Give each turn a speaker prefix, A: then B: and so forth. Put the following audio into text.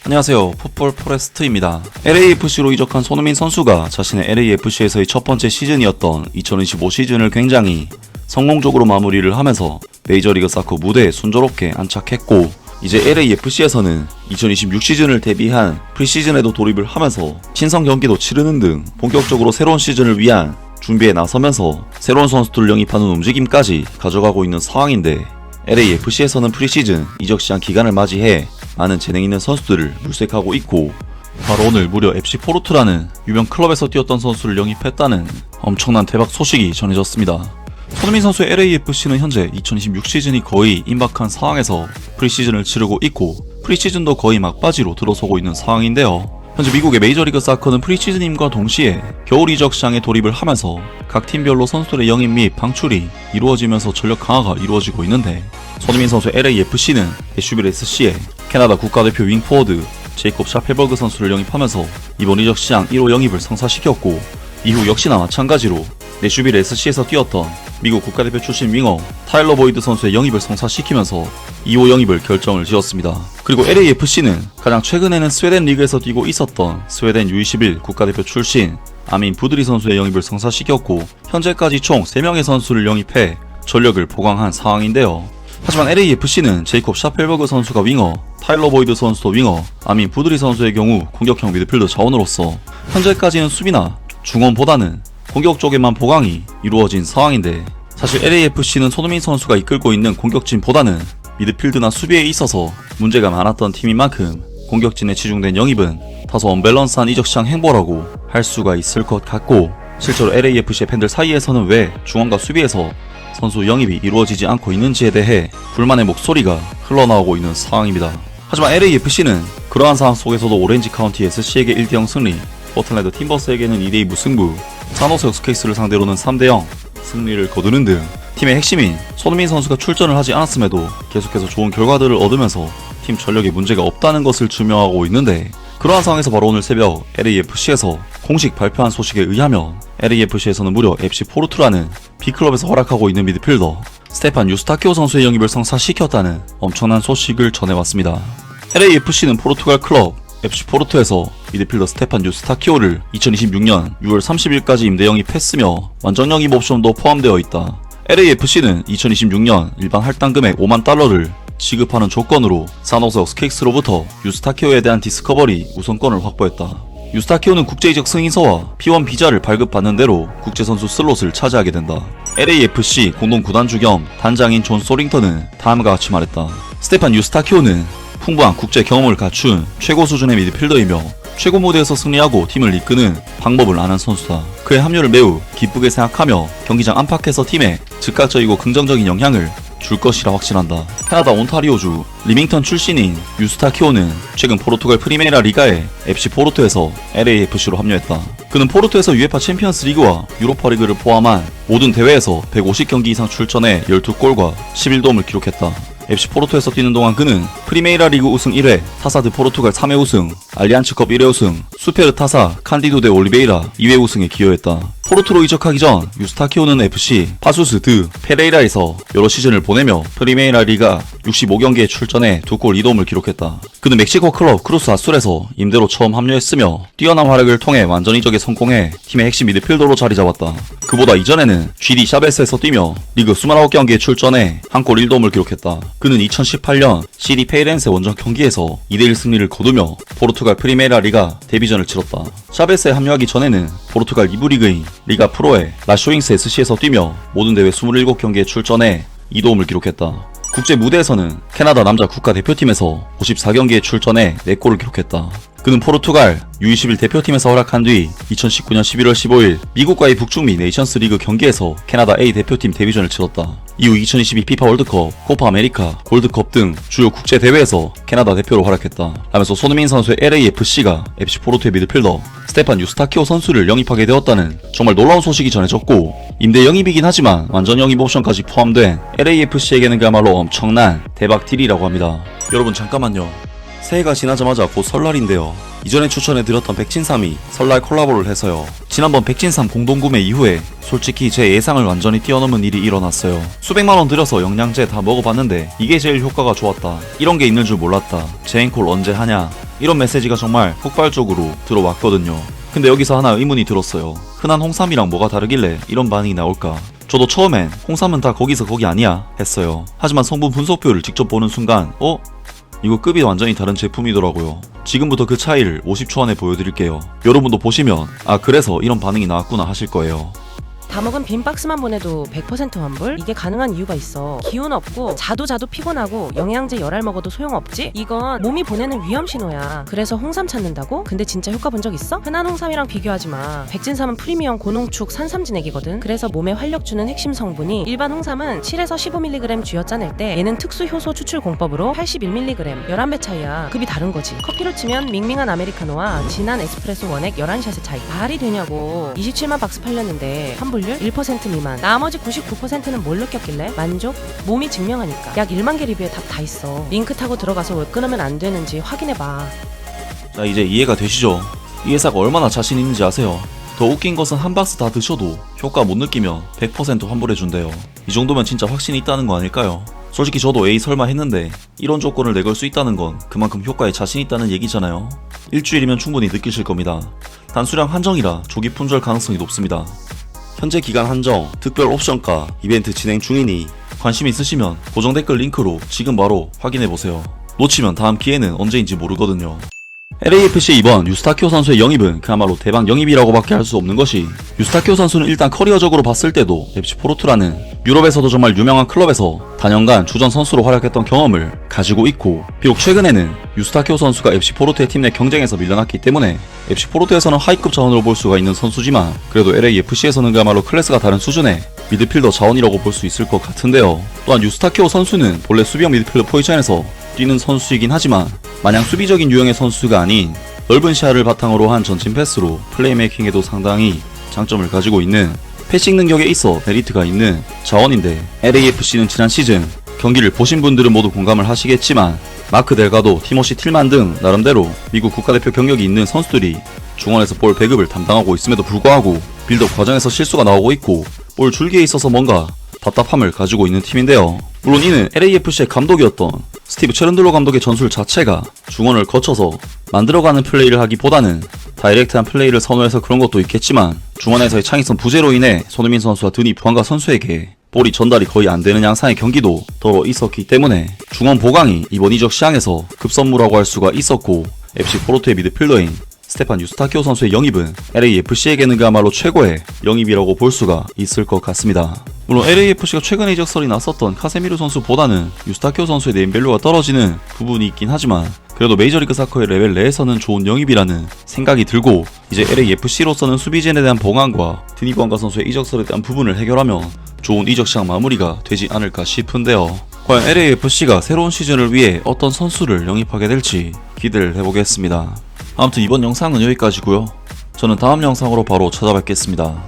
A: 안녕하세요. 풋볼 포레스트입니다. LAFC로 이적한 손흥민 선수가 자신의 LAFC에서의 첫 번째 시즌이었던 2025 시즌을 굉장히 성공적으로 마무리를 하면서 메이저리그 사커 무대에 순조롭게 안착했고, 이제 LAFC에서는 2026 시즌을 대비한 프리시즌에도 돌입을 하면서 친선 경기도 치르는 등 본격적으로 새로운 시즌을 위한 준비에 나서면서 새로운 선수들을 영입하는 움직임까지 가져가고 있는 상황인데, LAFC에서는 프리시즌 이적 시장 기간을 맞이해 많은 재능 있는 선수들을 물색하고 있고, 바로 오늘 무려 FC 포르투라는 유명 클럽에서 뛰었던 선수를 영입했다는 엄청난 대박 소식이 전해졌습니다. 손흥민 선수의 LAFC는 현재 2026 시즌이 거의 임박한 상황에서 프리시즌을 치르고 있고, 프리시즌도 거의 막바지로 들어서고 있는 상황인데요. 현재 미국의 메이저리그 사커는 프리시즌임과 동시에 겨울 이적 시장에 돌입을 하면서 각 팀별로 선수들의 영입 및 방출이 이루어지면서 전력 강화가 이루어지고 있는데, 손흥민 선수의 LAFC는 내슈빌 SC에 캐나다 국가대표 윙포워드 제이콥 샤펠버그 선수를 영입하면서 이번 이적 시장 1호 영입을 성사시켰고, 이후 역시나 마찬가지로 내슈빌 SC에서 뛰었던 미국 국가대표 출신 윙어 타일러 보이드 선수의 영입을 성사시키면서 2호 영입을 결정을 지었습니다. 그리고 LAFC는 가장 최근에는 스웨덴 리그에서 뛰고 있었던 스웨덴 U21 국가대표 출신 아민 부드리 선수의 영입을 성사시켰고, 현재까지 총 3명의 선수를 영입해 전력을 보강한 상황인데요. 하지만 LAFC는 제이콥 샤펠버그 선수가 윙어, 타일러 보이드 선수도 윙어, 아민 부드리 선수의 경우 공격형 미드필더 자원으로서 현재까지는 수비나 중원보다는 공격 쪽에만 보강이 이루어진 상황인데, 사실 LAFC는 손흥민 선수가 이끌고 있는 공격진보다는 미드필드나 수비에 있어서 문제가 많았던 팀인 만큼 공격진에 치중된 영입은 다소 언밸런스한 이적시장 행보라고 할 수가 있을 것 같고, 실제로 LAFC의 팬들 사이에서는 왜 중원과 수비에서 선수 영입이 이루어지지 않고 있는지에 대해 불만의 목소리가 흘러나오고 있는 상황입니다. 하지만 LAFC는 그러한 상황 속에서도 오렌지 카운티 SC에게 1대0 승리, 포틀랜드 팀버스에게는 2대2 무승부, 산호세 흑스케이스를 상대로는 3대0 승리를 거두는 등 팀의 핵심인 손흥민 선수가 출전을 하지 않았음에도 계속해서 좋은 결과들을 얻으면서 팀 전력에 문제가 없다는 것을 증명하고 있는데, 그러한 상황에서 바로 오늘 새벽 LAFC에서 공식 발표한 소식에 의하면 LAFC에서는 무려 FC 포르투라는 B클럽에서 활약하고 있는 미드필더 스테판 유스타키오 선수의 영입을 성사시켰다는 엄청난 소식을 전해왔습니다. LAFC는 포르투갈 클럽 FC 포르투에서 미드필더 스테판 유스타키오를 2026년 6월 30일까지 임대 영입했으며 완전 영입 옵션도 포함되어 있다. LAFC는 2026년 일반 할당 금액 5만 달러를 지급하는 조건으로 산호세 흑스케이스로부터 유스타키오에 대한 디스커버리 우선권을 확보했다. 유스타키오는 국제이적 승인서와 P1 비자를 발급받는 대로 국제선수 슬롯을 차지하게 된다. LAFC 공동구단주 겸 단장인 존 소링턴은 다음과 같이 말했다. 스테판 유스타키오는 풍부한 국제 경험을 갖춘 최고 수준의 미드필더이며 최고 무대에서 승리하고 팀을 이끄는 방법을 아는 선수다. 그의 합류를 매우 기쁘게 생각하며 경기장 안팎에서 팀에 즉각적이고 긍정적인 영향을 줄 것이라 확신한다. 캐나다 온타리오주 리밍턴 출신인 유스타키오는 최근 포르투갈 프리메라 리가의 FC 포르투에서 LAFC로 합류했다. 그는 포르투에서 UEFA 챔피언스 리그와 유로파 리그를 포함한 모든 대회에서 150경기 이상 출전해 12골과 11도움을 기록했다. FC 포르투에서 뛰는 동안 그는 프리메이라 리그 우승 1회, 타사 드 포르투갈 3회 우승, 알리안츠컵 1회 우승, 수페르 타사 칸디도 데 올리베이라 2회 우승에 기여했다. 포르투로 이적하기 전 유스타키오는 FC 파수스 드 페레이라에서 여러 시즌을 보내며 프리메이라 리가 65경기에 출전해 2골 2도움을 기록했다. 그는 멕시코 클럽 크루스 아술에서 임대로 처음 합류했으며 뛰어난 활약을 통해 완전 이적에 성공해 팀의 핵심 미드필더로 자리 잡았다. 그보다 이전에는 GD 샤베스에서 뛰며 리그 29경기에 출전해 1골 1도움을 기록했다. 그는 2018년 CD 페이렌세 원정 경기에서 2대1 승리를 거두며 포르투갈 프리메라 리가 데뷔전을 치렀다. 샤베스에 합류하기 전에는 포르투갈 2부 리그인 리가 프로의 라쇼잉스 SC에서 뛰며 모든 대회 27경기에 출전해 2도움을 기록했다. 국제 무대에서는 캐나다 남자 국가대표팀에서 54경기에 출전해 4골을 기록했다. 그는 포르투갈 U21 대표팀에서 활약한 뒤 2019년 11월 15일 미국과의 북중미 네이션스 리그 경기에서 캐나다 A 대표팀 데뷔전을 치렀다. 이후 2022 피파 월드컵, 코파 아메리카, 골드컵 등 주요 국제 대회에서 캐나다 대표로 활약했다. 라면서 손흥민 선수의 LAFC가 FC 포르투의 미드필더 스테판 유스타키오 선수를 영입하게 되었다는 정말 놀라운 소식이 전해졌고, 임대 영입이긴 하지만 완전 영입 옵션까지 포함된 LAFC에게는 그야말로 엄청난 대박 딜이라고 합니다. 여러분 잠깐만요. 새해가 지나자마자 곧 설날인데요. 이전에 추천해드렸던 백진3이 설날 콜라보를 해서요. 지난번 백진3 공동구매 이후에 솔직히 제 예상을 완전히 뛰어넘은 일이 일어났어요. 수백만원 들여서 영양제 다 먹어봤는데 이게 제일 효과가 좋았다. 이런 게 있는 줄 몰랐다. 제행콜 언제 하냐. 이런 메시지가 정말 폭발적으로 들어왔거든요. 근데 여기서 하나 의문이 들었어요. 흔한 홍삼이랑 뭐가 다르길래 이런 반응이 나올까? 저도 처음엔 홍삼은 다 거기서 거기 아니야 했어요. 하지만 성분 분석표를 직접 보는 순간 이거 급이 완전히 다른 제품이더라고요. 지금부터 그 차이를 50초 안에 보여드릴게요. 여러분도 보시면 그래서 이런 반응이 나왔구나 하실 거예요.
B: 다 먹은 빈 박스만 보내도 100% 환불? 이게 가능한 이유가 있어. 기운 없고 자도 피곤하고 영양제 열알 먹어도 소용없지? 이건 몸이 보내는 위험 신호야. 그래서 홍삼 찾는다고? 근데 진짜 효과 본 적 있어? 흔한 홍삼이랑 비교하지 마. 백진삼은 프리미엄 고농축 산삼진액이거든. 그래서 몸에 활력 주는 핵심 성분이 일반 홍삼은 7에서 15mg 쥐어 짜낼 때 얘는 특수 효소 추출 공법으로 81mg 11배 차이야. 급이 다른 거지. 커피로 치면 밍밍한 아메리카노와 진한 에스프레소 원액 11샷의 차이. 말이 되냐고. 27만 박스 팔렸는데 환불 1% 미만. 나머지 99%는 뭘 느꼈길래? 만족? 몸이 증명하니까. 약 1만 개 리뷰에 답 다 있어. 링크 타고 들어가서 왜 끊으면 안 되는지 확인해봐.
A: 자, 이제 이해가 되시죠? 이 회사가 얼마나 자신 있는지 아세요? 더 웃긴 것은 한 박스 다 드셔도 효과 못 느끼면 100% 환불해준대요. 이 정도면 진짜 확신이 있다는 거 아닐까요? 솔직히 저도 에이 설마 했는데 이런 조건을 내걸 수 있다는 건 그만큼 효과에 자신 있다는 얘기잖아요. 일주일이면 충분히 느끼실 겁니다. 단수량 한정이라 조기 품절 가능성이 높습니다. 현재 기간 한정, 특별 옵션가, 이벤트 진행 중이니 관심 있으시면 고정 댓글 링크로 지금 바로 확인해보세요. 놓치면 다음 기회는 언제인지 모르거든요. LAFC 이번 유스타키오 선수의 영입은 그야말로 대박 영입이라고밖에 할 수 없는 것이, 유스타키오 선수는 일단 커리어적으로 봤을 때도 FC 포르투라는 유럽에서도 정말 유명한 클럽에서 단연간 주전 선수로 활약했던 경험을 가지고 있고, 비록 최근에는 유스타키오 선수가 FC 포르투의 팀 내 경쟁에서 밀려났기 때문에 FC 포르투에서는 하위급 자원으로 볼 수가 있는 선수지만, 그래도 LAFC에서는 그야말로 클래스가 다른 수준의 미드필더 자원이라고 볼 수 있을 것 같은데요. 또한 유스타키오 선수는 본래 수비형 미드필더 포지션에서 뛰는 선수이긴 하지만 마냥 수비적인 유형의 선수가 아닌 넓은 시야를 바탕으로 한 전진 패스로 플레이메이킹에도 상당히 장점을 가지고 있는, 패싱 능력에 있어 메리트가 있는 자원인데, LAFC는 지난 시즌 경기를 보신 분들은 모두 공감을 하시겠지만 마크 델가도, 티모시 틸만 등 나름대로 미국 국가대표 경력이 있는 선수들이 중원에서 볼 배급을 담당하고 있음에도 불구하고 빌드업 과정에서 실수가 나오고 있고 볼 줄기에 있어서 뭔가 답답함을 가지고 있는 팀인데요. 물론 이는 LAFC의 감독이었던 스티브 체른들로 감독의 전술 자체가 중원을 거쳐서 만들어가는 플레이를 하기보다는 다이렉트한 플레이를 선호해서 그런 것도 있겠지만, 중원에서의 창의성 부재로 인해 손흥민 선수와 드니 부안가 선수에게 볼이 전달이 거의 안 되는 양상의 경기도 더러 있었기 때문에 중원 보강이 이번 이적 시장에서 급선무라고 할 수가 있었고, FC 포르투의 미드필더인 스테판 유스타키오 선수의 영입은 LAFC에게는 그야말로 최고의 영입이라고 볼 수가 있을 것 같습니다. 물론 LAFC가 최근에 이적설이 났었던 카세미르 선수보다는 유스타키오 선수의 네임밸류가 떨어지는 부분이 있긴 하지만, 그래도 메이저리그 사커의 레벨 내에서는 좋은 영입이라는 생각이 들고, 이제 LAFC로서는 수비진에 대한 보강과 드니 부안가 선수의 이적설에 대한 부분을 해결하면 좋은 이적 시장 마무리가 되지 않을까 싶은데요. 과연 LAFC가 새로운 시즌을 위해 어떤 선수를 영입하게 될지 기대를 해보겠습니다. 아무튼 이번 영상은 여기까지고요. 저는 다음 영상으로 바로 찾아뵙겠습니다.